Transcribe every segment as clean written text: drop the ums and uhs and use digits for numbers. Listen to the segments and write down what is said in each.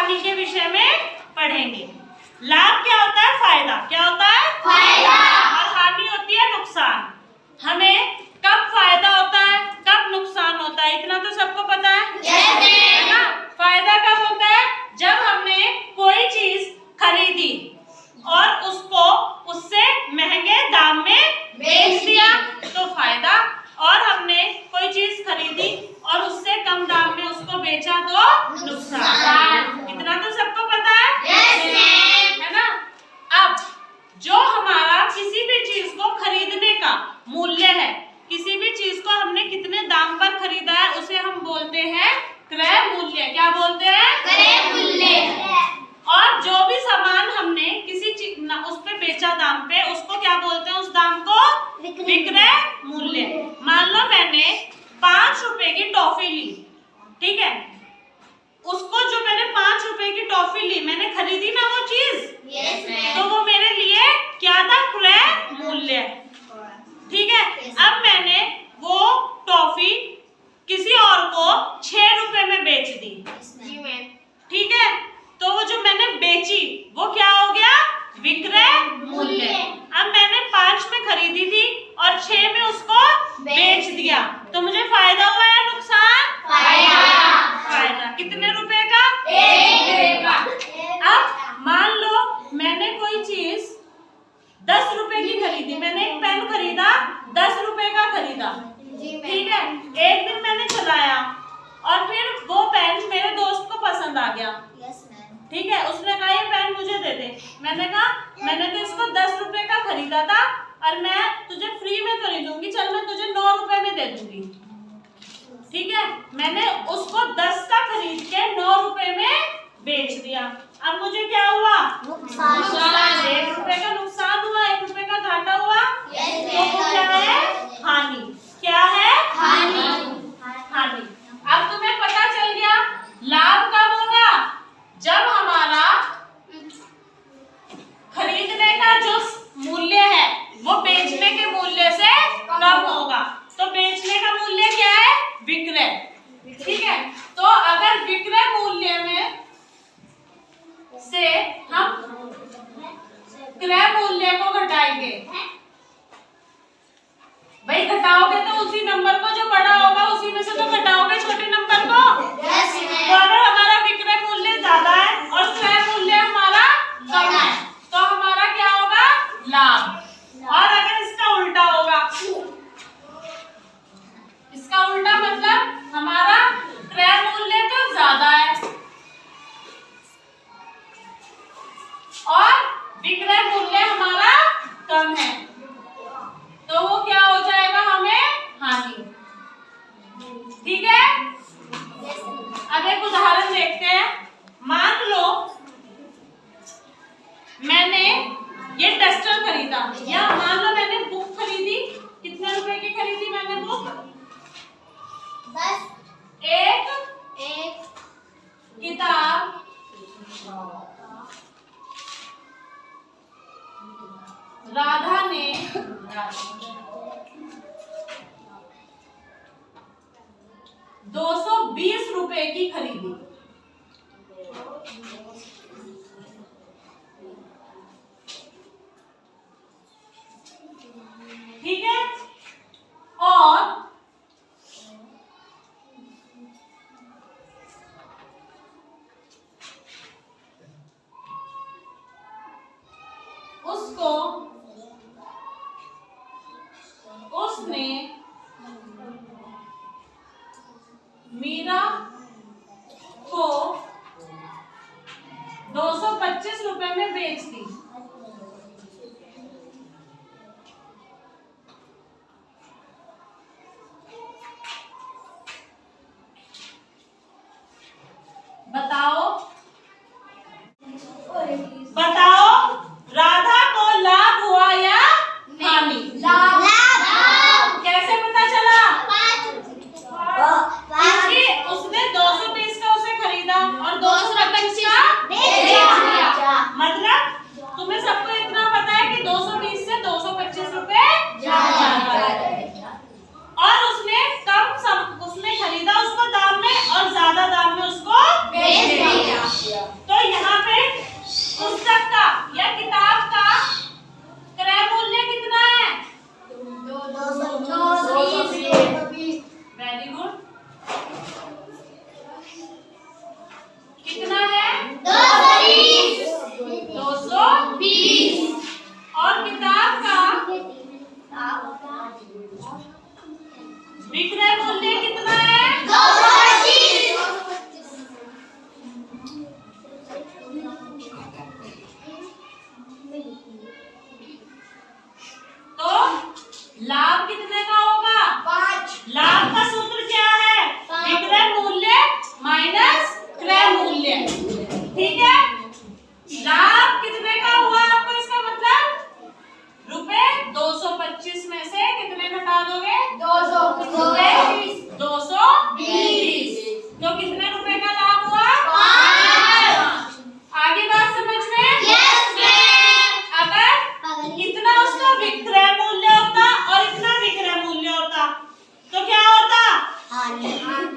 हानि के विषय में पढ़ेंगे। लाभ क्या होता है? फायदा। क्या होता है? फायदा। और हानि होती है नुकसान। हमें कब फायदा होता है, कब नुकसान होता है, इतना तो सबको पता है, है ना? फायदा कब होता है? जब हमने कोई चीज खरीदी और उसको उससे महंगे दाम में बेच दिया तो फायदा, और हमने कोई चीज खरीदी और उससे कम दाम में उसको बेचा तो नुकसान। इतना तो सबको पता है, है ना? अब जो हमारा किसी भी चीज को खरीदने का मूल्य है, किसी भी चीज को हमने कितने दाम पर खरीदा है, उसे हम बोलते हैं क्रय मूल्य। क्या बोलते हैं? क्रय मूल्य। और जो भी सामान हमने किसी चीज उस पे बेचा दाम पे, उसको क्या बोलते हैं? उस दाम को विक्रय मूल्य। मान लो मैंने 5 रुपए की टॉफी ली, ठीक है? उसको जो मैंने 5 रुपए की टॉफी ली, मैंने खरीदी ना वो चीज, तो वो मेरे लिए क्या था? क्रय मूल्य। ठीक है? अब मैंने वो टॉफी किसी और को 6 रुपए में बेच दी, ठीक है? तो वो जो मैंने बेची वो क्या हो गया? विक्रय मूल्य। अब मैंने 5 में खरीदी थी और 6 में उसको बेच दिया, तो मुझे फायदा हुआ या नुकसान? फायदा। कितने रुपए का? 1 रुपया। अब मान लो मैंने कोई चीज 10 रुपए की खरीदी, मैंने एक पेन खरीदा, 10 रुपए का खरीदा, ठीक है? एक दिन मैंने चलाया और फिर वो पेन मेरे दोस्त को पसंद आ गया, ठीक है? उसने कहा ये पेन मुझे दे दे। मैंने कहा मैंने तो इसको 10 रुपए का खरीदा था और मैं तुझे फ्री में तो नहीं दूंगी, चल मैं तुझे 9 रुपए में दे दूंगी, ठीक है? मैंने उसको 10 का खरीद के 9 रुपए में बेच दिया। अब मुझे क्या हुआ? नुकसान। 1 रुपए का नुकसान हुआ, 1 रुपए का घाटा हुआ, तो वो क्या है? हानि। क्या है? हानि। अब तुम्हें पता चल गया लाभ कब होगा? जब हमारा खरीदने का जो मूल्य है वो बेचने के मूल्य से कम होगा। तो बेचने का मूल्य क्या है? विक्रय, ठीक है? तो अगर विक्रय मूल्य में से हम क्रय मूल्य को घटाएंगे, भाई घटाओगे तो उसी नंबर को जो बड़ा होगा उसी में से तो घटाओगे छोटे नंबर को। तो अगर हमारा विक्रय मूल्य ज्यादा है और क्रय मूल्य हमारा कम है तो हमारा क्या होगा? लाभ। और अगर इसका उल्टा होगा, इसका उल्टा मतलब हमारा क्रय मूल्य तो ज्यादा है और विक्रय मूल्य हमारा कम है, तो वो क्या हो जाएगा? हमें हानि। ठीक है? अब एक उदाहरण देखते हैं। मान लो मैंने ये डस्टर खरीदा, या मान लो मैंने बुक खरीदी। कितने रुपए की खरीदी मैंने बुक? 10। एक किताब राधा ने 220 रुपए की खरीदी, ठीक है? और उसको उसने मीरा को 225 रुपए में बेच दी। बताओ राधा को लाभ हुआ या हानि? लाभ। कैसे पता चला? 5 उसने 220 का उसे खरीदा और 225 का बेच दिया। मतलब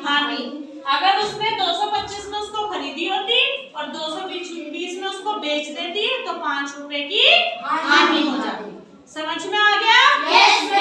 हानि। अगर उसने 225 में उसको खरीदी होती और 220 में उसको बेच देती तो 5 रुपए की हानि हो जाती। समझ में आ गया? Yes,